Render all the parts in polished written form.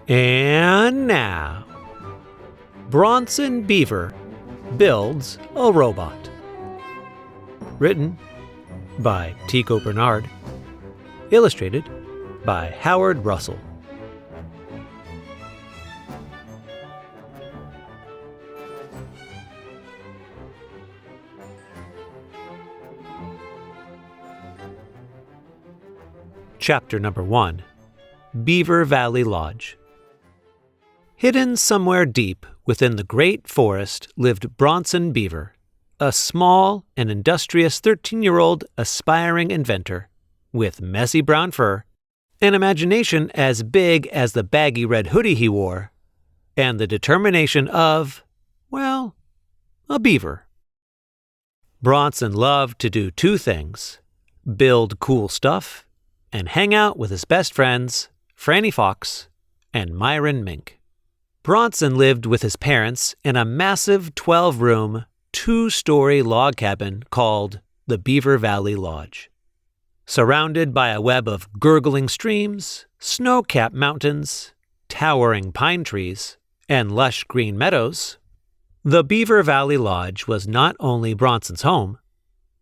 And now, Bronson Beaver builds a robot. Written by Teko Bernard. Illustrated by Howard Russell. Chapter number 1. Beaver Valley Lodge. Hidden somewhere deep within the great forest lived Bronson Beaver, a small and industrious 13-year-old aspiring inventor with messy brown fur, an imagination as big as the baggy red hoodie he wore, and the determination of, well, a beaver. Bronson loved to do two things: build cool stuff and hang out with his best friends, Franny Fox and Myron Mink. Bronson lived with his parents in a massive 12-room, 2-story log cabin called the Beaver Valley Lodge. Surrounded by a web of gurgling streams, snow-capped mountains, towering pine trees, and lush green meadows, the Beaver Valley Lodge was not only Bronson's home,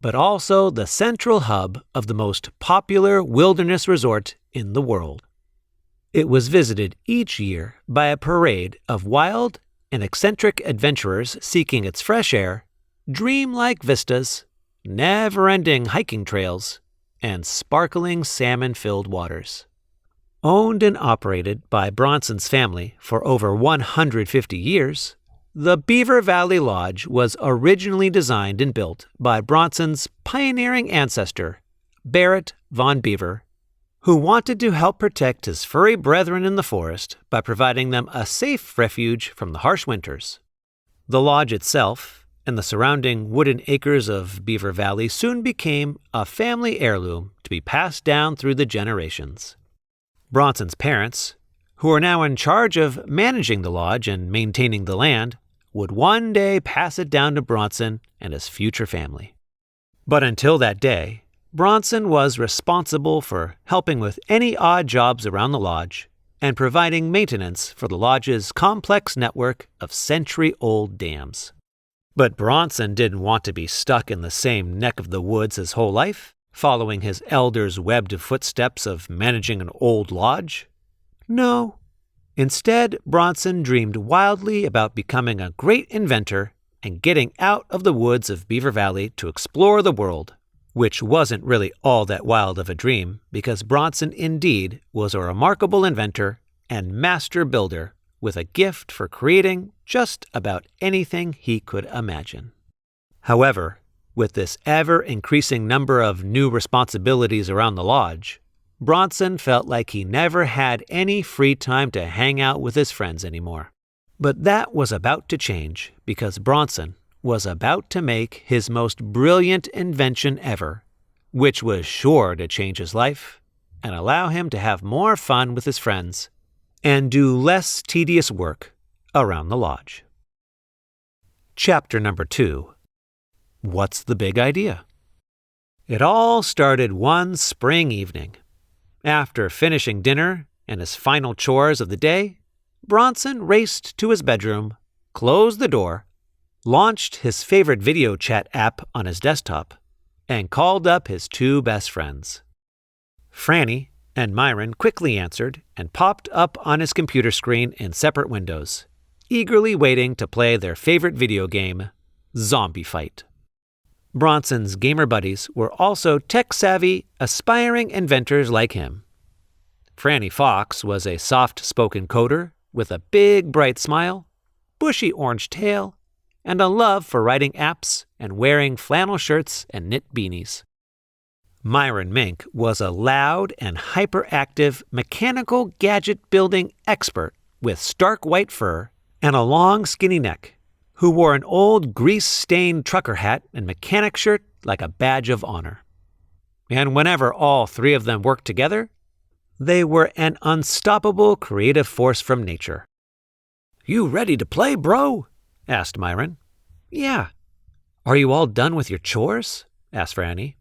but also the central hub of the most popular wilderness resort in the world. It was visited each year by a parade of wild and eccentric adventurers seeking its fresh air, dreamlike vistas, never-ending hiking trails, and sparkling salmon-filled waters. Owned and operated by Bronson's family for over 150 years, the Beaver Valley Lodge was originally designed and built by Bronson's pioneering ancestor, Barrett von Beaver, who wanted to help protect his furry brethren in the forest by providing them a safe refuge from the harsh winters. The lodge itself and the surrounding wooden acres of Beaver Valley soon became a family heirloom to be passed down through the generations. Bronson's parents, who are now in charge of managing the lodge and maintaining the land, would one day pass it down to Bronson and his future family. But until that day, Bronson was responsible for helping with any odd jobs around the lodge and providing maintenance for the lodge's complex network of century-old dams. But Bronson didn't want to be stuck in the same neck of the woods his whole life, following his elders' webbed footsteps of managing an old lodge. No. Instead, Bronson dreamed wildly about becoming a great inventor and getting out of the woods of Beaver Valley to explore the world, which wasn't really all that wild of a dream because Bronson indeed was a remarkable inventor and master builder with a gift for creating just about anything he could imagine. However, with this ever-increasing number of new responsibilities around the lodge, Bronson felt like he never had any free time to hang out with his friends anymore. But that was about to change because Bronson was about to make his most brilliant invention ever, which was sure to change his life and allow him to have more fun with his friends and do less tedious work around the lodge. Chapter number 2. What's the big idea? It all started one spring evening. After finishing dinner and his final chores of the day, Bronson raced to his bedroom, closed the door, launched his favorite video chat app on his desktop, and called up his two best friends. Franny and Myron quickly answered and popped up on his computer screen in separate windows, eagerly waiting to play their favorite video game, Zombie Fight. Bronson's gamer buddies were also tech-savvy, aspiring inventors like him. Franny Fox was a soft-spoken coder with a big, bright smile, bushy orange tail, and a love for writing apps and wearing flannel shirts and knit beanies. Myron Mink was a loud and hyperactive mechanical gadget-building expert with stark white fur and a long, skinny neck, who wore an old grease-stained trucker hat and mechanic shirt like a badge of honor. And whenever all three of them worked together, they were an unstoppable creative force from nature. "You ready to play, bro?" asked Myron. "Yeah." "Are you all done with your chores?" asked Franny.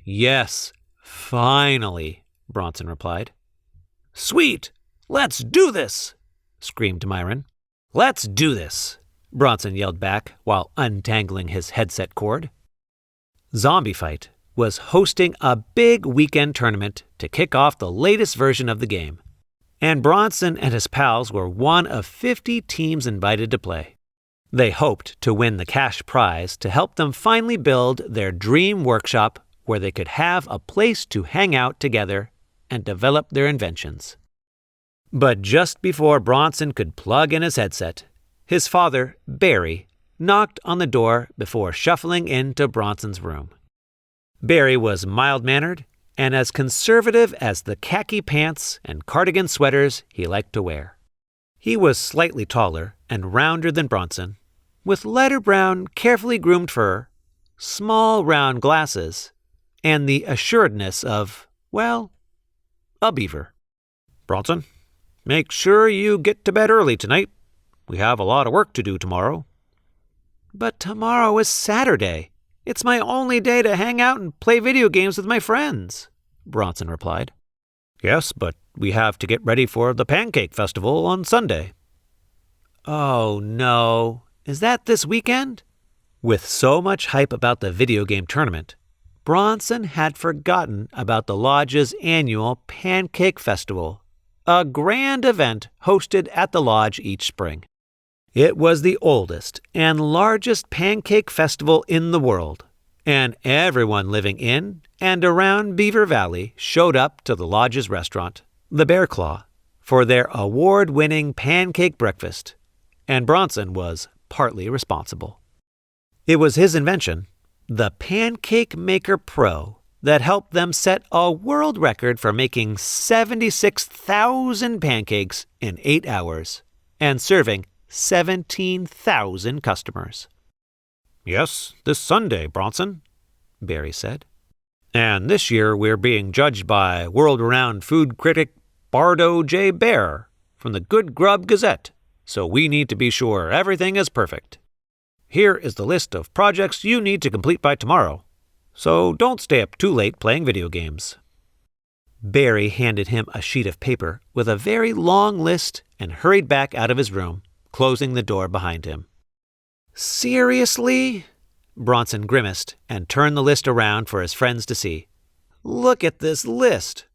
"Yes, finally," Bronson replied. "Sweet! "Let's do this!" screamed Myron. "Let's do this!" Bronson yelled back while untangling his headset cord. Zombie Fight was hosting a big weekend tournament to kick off the latest version of the game, and Bronson and his pals were one of 50 teams invited to play. They hoped to win the cash prize to help them finally build their dream workshop where they could have a place to hang out together and develop their inventions. But just before Bronson could plug in his headset, his father, Barry, knocked on the door before shuffling into Bronson's room. Barry was mild-mannered and as conservative as the khaki pants and cardigan sweaters he liked to wear. He was slightly taller and rounder than Bronson, with lighter brown, carefully groomed fur, small round glasses, and the assuredness of, well, a beaver. "Bronson, make sure you get to bed early tonight. We have a lot of work to do tomorrow." "But tomorrow is Saturday. It's my only day to hang out and play video games with my friends," Bronson replied. "Yes, but we have to get ready for the Pancake Festival on Sunday." "Oh, no. Is that this weekend?" With so much hype about the video game tournament, Bronson had forgotten about the lodge's annual Pancake Festival, a grand event hosted at the lodge each spring. It was the oldest and largest pancake festival in the world, and everyone living in and around Beaver Valley showed up to the lodge's restaurant, the Bear Claw, for their award-winning pancake breakfast, and Bronson was partly responsible. It was his invention, the Pancake Maker Pro, that helped them set a world record for making 76,000 pancakes in 8 hours and serving 17,000 customers. "Yes, this Sunday, Bronson," Barry said. "And this year we're being judged by world-renowned food critic Bardo J. Bear from the Good Grub Gazette, so we need to be sure everything is perfect. Here is the list of projects you need to complete by tomorrow, so don't stay up too late playing video games." Barry handed him a sheet of paper with a very long list and hurried back out of his room, closing the door behind him. "Seriously?" Bronson grimaced and turned the list around for his friends to see. "Look at this list."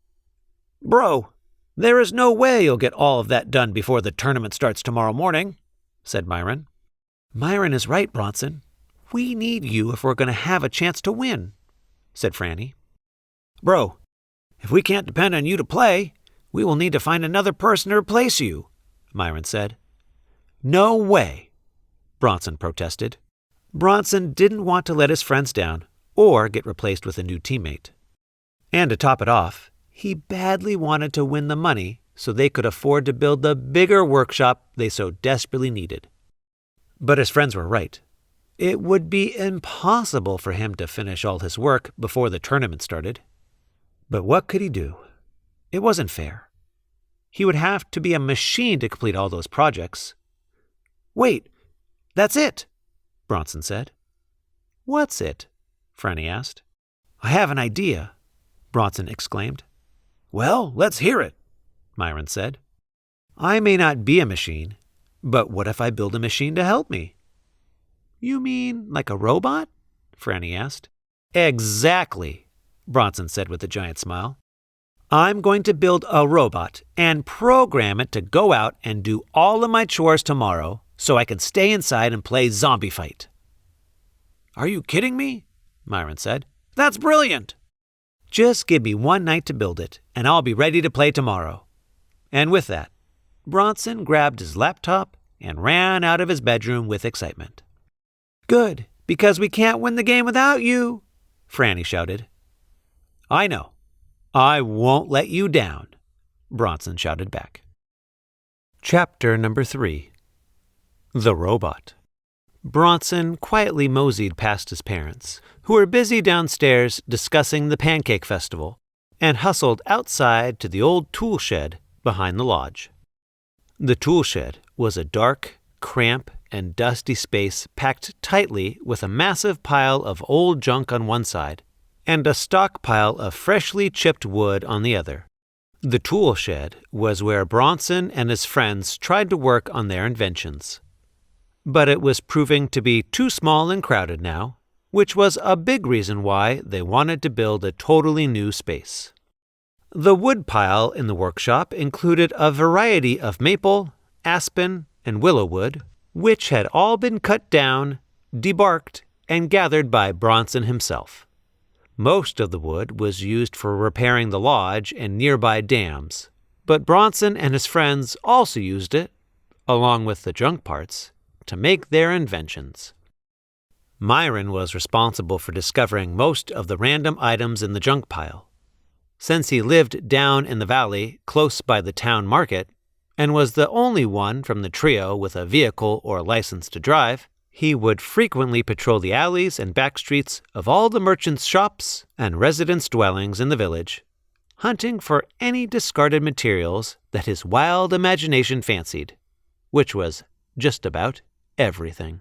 "Bro, there is no way you'll get all of that done before the tournament starts tomorrow morning," said Myron. "Myron is right, Bronson. We need you if we're going to have a chance to win," said Franny. "Bro, if we can't depend on you to play, we will need to find another person to replace you," Myron said. "No way," Bronson protested. Bronson didn't want to let his friends down or get replaced with a new teammate. And to top it off, he badly wanted to win the money so they could afford to build the bigger workshop they so desperately needed. But his friends were right. It would be impossible for him to finish all his work before the tournament started. But what could he do? It wasn't fair. He would have to be a machine to complete all those projects. "Wait, that's it," Bronson said. "What's it?" Franny asked. "I have an idea," Bronson exclaimed. "Well, let's hear it," Myron said. "I may not be a machine, but what if I build a machine to help me?" "You mean like a robot?" Franny asked. "Exactly," Bronson said with a giant smile. "I'm going to build a robot and program it to go out and do all of my chores tomorrow so I can stay inside and play Zombie Fight." "Are you kidding me?" Myron said. "That's brilliant." "Just give me one night to build it, and I'll be ready to play tomorrow." And with that, Bronson grabbed his laptop and ran out of his bedroom with excitement. "Good, because we can't win the game without you," Franny shouted. "I know. I won't let you down," Bronson shouted back. Chapter number 3. The Robot. Bronson quietly moseyed past his parents, who were busy downstairs discussing the Pancake Festival, and hustled outside to the old tool shed behind the lodge. The tool shed was a dark, cramped, and dusty space packed tightly with a massive pile of old junk on one side and a stockpile of freshly chipped wood on the other. The tool shed was where Bronson and his friends tried to work on their inventions. But it was proving to be too small and crowded now, which was a big reason why they wanted to build a totally new space. The wood pile in the workshop included a variety of maple, aspen, and willow wood, which had all been cut down, debarked, and gathered by Bronson himself. Most of the wood was used for repairing the lodge and nearby dams, but Bronson and his friends also used it, along with the junk parts, to make their inventions. Myron was responsible for discovering most of the random items in the junk pile. Since he lived down in the valley close by the town market and was the only one from the trio with a vehicle or license to drive, he would frequently patrol the alleys and back streets of all the merchants' shops and residents' dwellings in the village, hunting for any discarded materials that his wild imagination fancied, which was just about everything.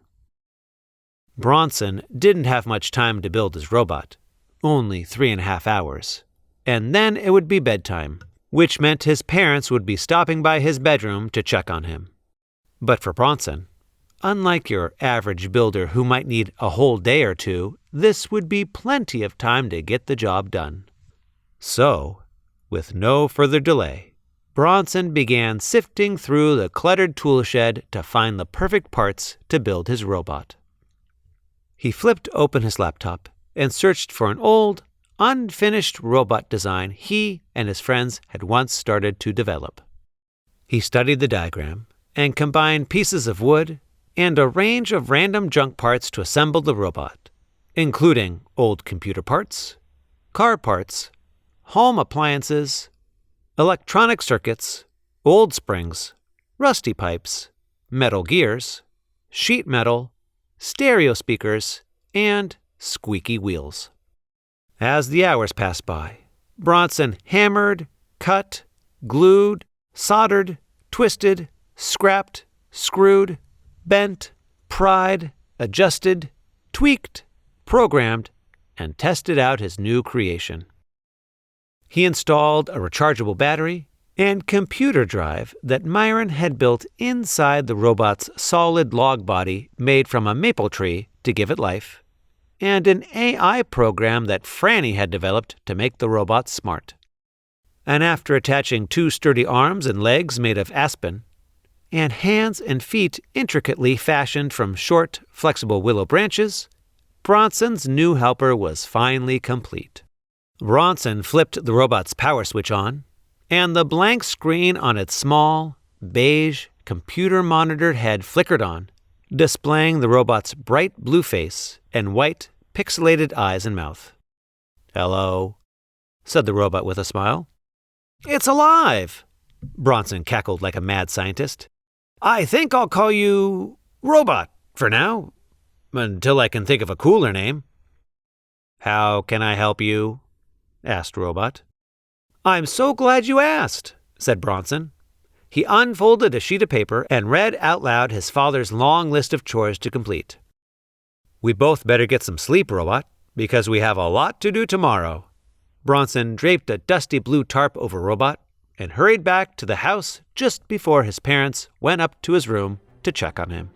Bronson didn't have much time to build his robot, only 3.5 hours, and then it would be bedtime, which meant his parents would be stopping by his bedroom to check on him. But for Bronson, unlike your average builder who might need a whole day or two, this would be plenty of time to get the job done. So, with no further delay, Bronson began sifting through the cluttered tool shed to find the perfect parts to build his robot. He flipped open his laptop and searched for an old, unfinished robot design he and his friends had once started to develop. He studied the diagram and combined pieces of wood and a range of random junk parts to assemble the robot, including old computer parts, car parts, home appliances, electronic circuits, old springs, rusty pipes, metal gears, sheet metal, stereo speakers, and squeaky wheels. As the hours passed by, Bronson hammered, cut, glued, soldered, twisted, scrapped, screwed, bent, pried, adjusted, tweaked, programmed, and tested out his new creation. He installed a rechargeable battery and computer drive that Myron had built inside the robot's solid log body made from a maple tree to give it life, and an AI program that Franny had developed to make the robot smart. And after attaching 2 sturdy arms and legs made of aspen, and hands and feet intricately fashioned from short, flexible willow branches, Bronson's new helper was finally complete. Bronson flipped the robot's power switch on, and the blank screen on its small, beige, computer-monitored head flickered on, displaying the robot's bright blue face and white, pixelated eyes and mouth. "Hello," said the robot with a smile. "It's alive!" Bronson cackled like a mad scientist. "I think I'll call you Robot for now, until I can think of a cooler name." "How can I help you?" asked Robot. "I'm so glad you asked," said Bronson. He unfolded a sheet of paper and read out loud his father's long list of chores to complete. "We both better get some sleep, Robot, because we have a lot to do tomorrow." Bronson draped a dusty blue tarp over Robot and hurried back to the house just before his parents went up to his room to check on him.